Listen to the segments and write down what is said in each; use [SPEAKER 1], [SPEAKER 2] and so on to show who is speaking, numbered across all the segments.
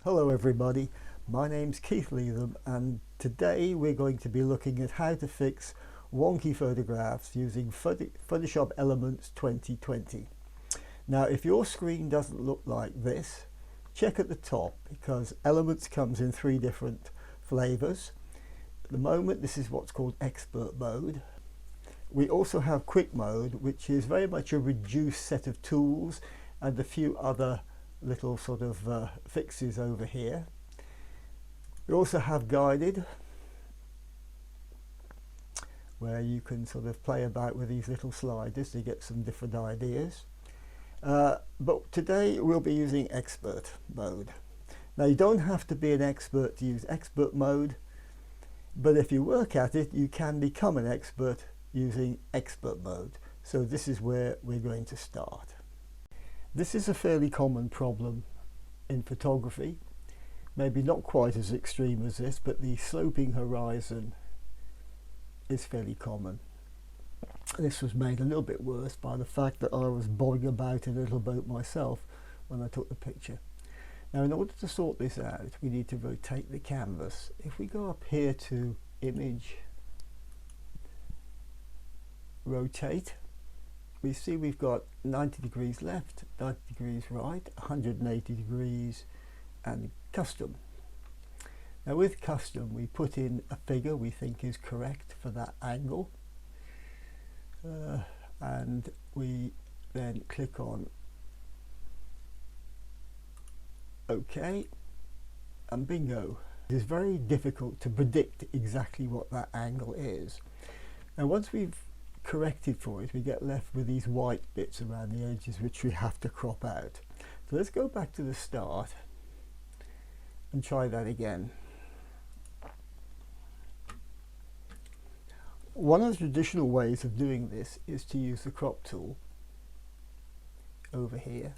[SPEAKER 1] Hello everybody, my name's Keith Leatham and today we're going to be looking at how to fix wonky photographs using Photoshop Elements 2020. Now if your screen doesn't look like this, check at the top because Elements comes in 3 different flavors. At the moment this is what's called Expert Mode. We also have Quick Mode, which is very much a reduced set of tools and a few other little sort of fixes over here. We also have Guided, where you can sort of play about with these little sliders to get some different ideas. But today we'll be using Expert Mode. Now you don't have to be an expert to use Expert Mode, but if you work at it you can become an expert using Expert Mode. So this is where we're going to start. This is a fairly common problem in photography, maybe not quite as extreme as this, but the sloping horizon is fairly common. This was made a little bit worse by the fact that I was bobbing about in a little boat myself when I took the picture. Now in order to sort this out we need to rotate the canvas. If we go up here to Image, Rotate, we see we've got 90 degrees left, 90 degrees right, 180 degrees and Custom. Now with Custom we put in a figure we think is correct for that angle, and we then click on OK and bingo. It is very difficult to predict exactly what that angle is. Now once we've corrected for it, we get left with these white bits around the edges which we have to crop out. So let's go back to the start and try that again. One of the traditional ways of doing this is to use the crop tool over here,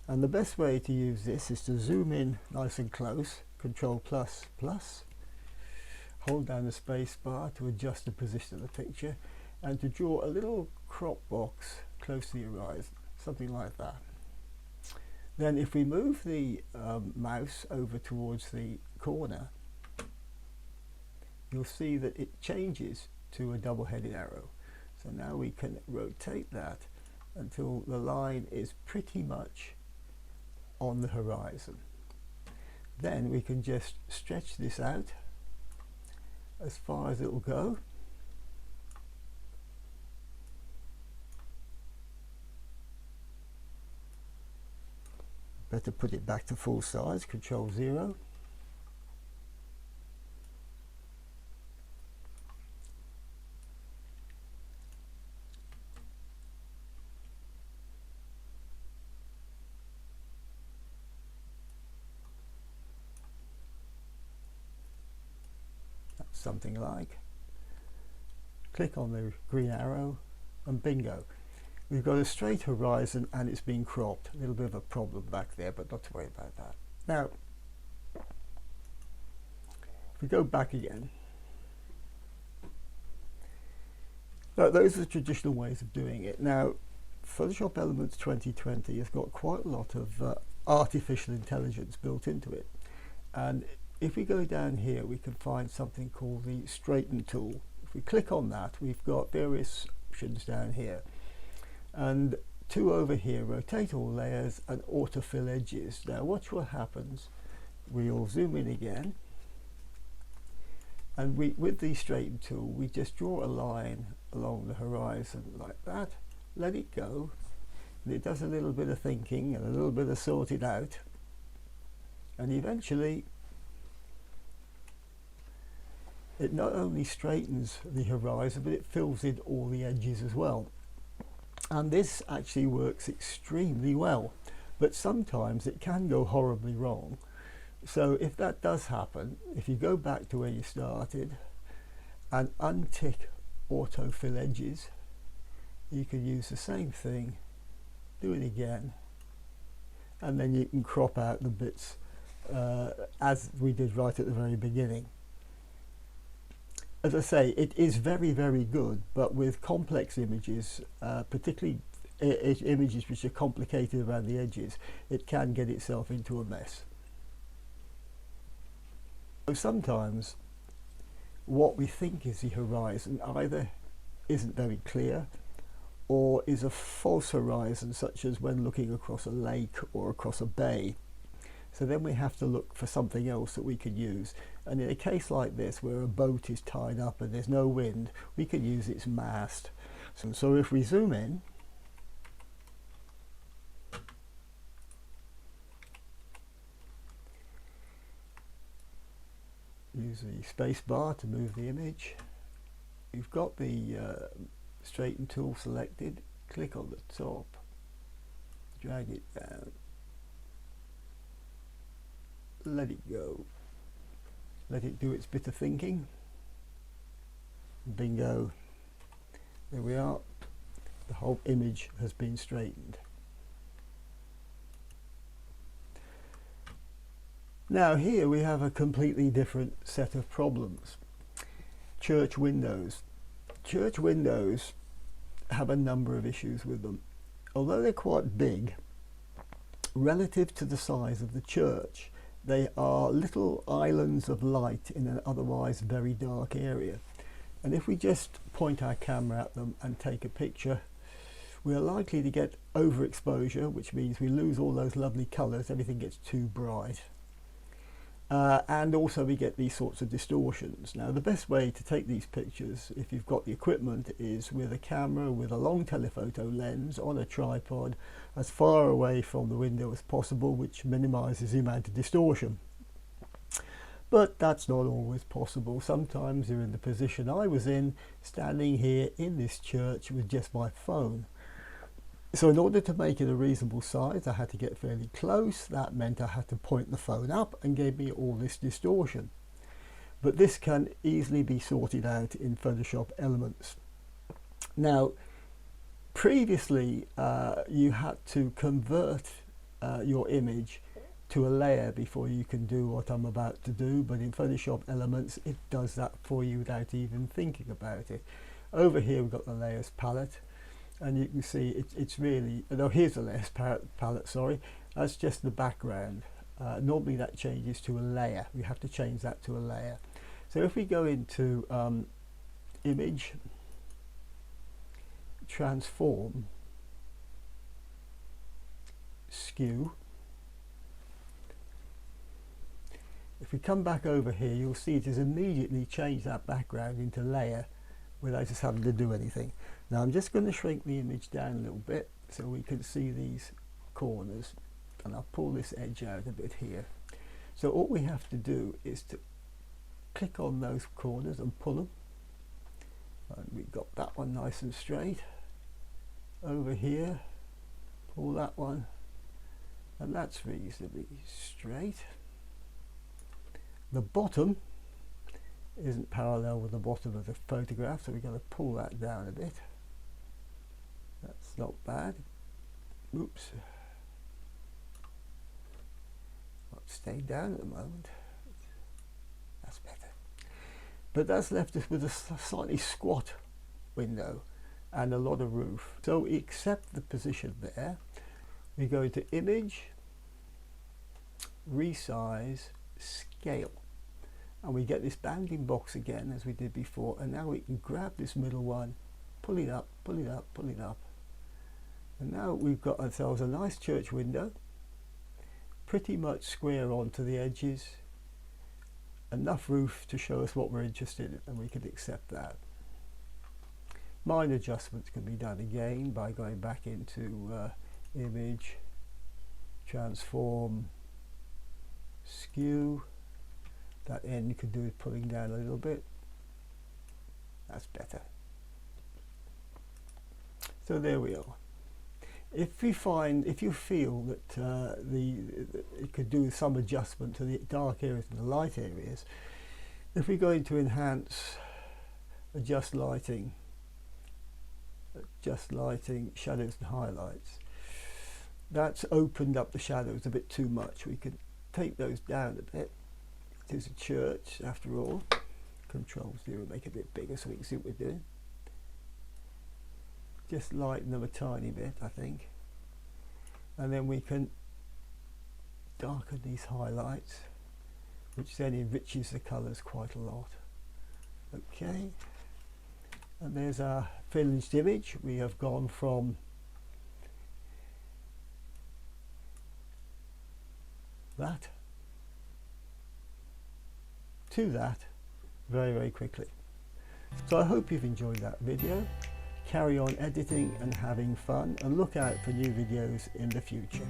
[SPEAKER 1] and the best way to use this is to zoom in nice and close, Control plus plus, hold down the space bar to adjust the position of the picture, and to draw a little crop box close to the horizon, something like that. Then if we move the mouse over towards the corner, you'll see that it changes to a double-headed arrow. So now we can rotate that until the line is pretty much on the horizon. Then we can just stretch this out as far as it will go. Better put it back to full size, Control 0. That's something like. Click on the green arrow and bingo. We've got a straight horizon and it's been cropped. A little bit of a problem back there, but not to worry about that. Now, if we go back again, those are the traditional ways of doing it. Now, Photoshop Elements 2020 has got quite a lot of artificial intelligence built into it. And if we go down here, we can find something called the Straighten tool. If we click on that, we've got various options down here. And 2 over here, rotate all layers and autofill edges. Now watch what happens. We'll zoom in again, and with the Straighten tool we just draw a line along the horizon like that, let it go, and it does a little bit of thinking and a little bit of sorting out, and eventually it not only straightens the horizon but it fills in all the edges as well. And this actually works extremely well, but sometimes it can go horribly wrong. So if that does happen, if you go back to where you started and untick autofill edges, you can use the same thing, do it again, and then you can crop out the bits as we did right at the very beginning. As I say, it is very, very good, but with complex images, particularly images which are complicated around the edges, it can get itself into a mess. So sometimes what we think is the horizon either isn't very clear or is a false horizon, such as when looking across a lake or across a bay. So then we have to look for something else that we could use. And in a case like this, where a boat is tied up and there's no wind, we could use its mast. So if we zoom in, use the space bar to move the image. You've got the straighten tool selected, click on the top, drag it down, let it go, let it do its bit of thinking. Bingo, there we are, the whole image has been straightened. Now here we have a completely different set of problems. Church windows. Church windows have a number of issues with them. Although they're quite big, relative to the size of the church, they are little islands of light in an otherwise very dark area. And if we just point our camera at them and take a picture, we're likely to get overexposure, which means we lose all those lovely colours, everything gets too bright. And also we get these sorts of distortions. Now the best way to take these pictures, if you've got the equipment, is with a camera with a long telephoto lens on a tripod as far away from the window as possible, which minimises the amount of distortion. But that's not always possible. Sometimes you're in the position I was in, standing here in this church with just my phone. So in order to make it a reasonable size, I had to get fairly close. That meant I had to point the phone up and gave me all this distortion. But this can easily be sorted out in Photoshop Elements. Now, previously you had to convert your image to a layer before you can do what I'm about to do, but in Photoshop Elements it does that for you without even thinking about it. Over here we've got the layers palette. And you can see it's really, no, here's the layers palette, sorry, that's just the background. Normally that changes to a layer. We have to change that to a layer. So if we go into image, transform, skew, if we come back over here, you'll see it has immediately changed that background into layer without us having to do anything. Now I'm just going to shrink the image down a little bit so we can see these corners, and I'll pull this edge out a bit here. So all we have to do is to click on those corners and pull them, and we've got that one nice and straight. Over here, pull that one, and that's reasonably straight. The bottom isn't parallel with the bottom of the photograph, so we're going to pull that down a bit. That's not bad. Oops. Well, it's staying down at the moment. That's better. But that's left us with a slightly squat window and a lot of roof. So we accept the position there. We go to Image, Resize, Scale. And we get this bounding box again as we did before, and now we can grab this middle one, pull it up, pull it up, pull it up, and now we've got ourselves a nice church window, pretty much square onto the edges, enough roof to show us what we're interested in, and we can accept that. Minor adjustments can be done again by going back into Image, Transform, Skew. That end you could do with pulling down a little bit. That's better. So there we are. If you feel that it could do some adjustment to the dark areas and the light areas, if we go into Enhance, Adjust Lighting, Shadows and Highlights, that's opened up the shadows a bit too much. We could take those down a bit. It is a church after all. Control 0, make it a bit bigger so we can see what we're doing. Just lighten them a tiny bit, I think. And then we can darken these highlights. which then enriches the colours quite a lot. Okay, and there's our finished image. We have gone from that to that very quickly. So I hope you've enjoyed that video. Carry on editing and having fun, and look out for new videos in the future.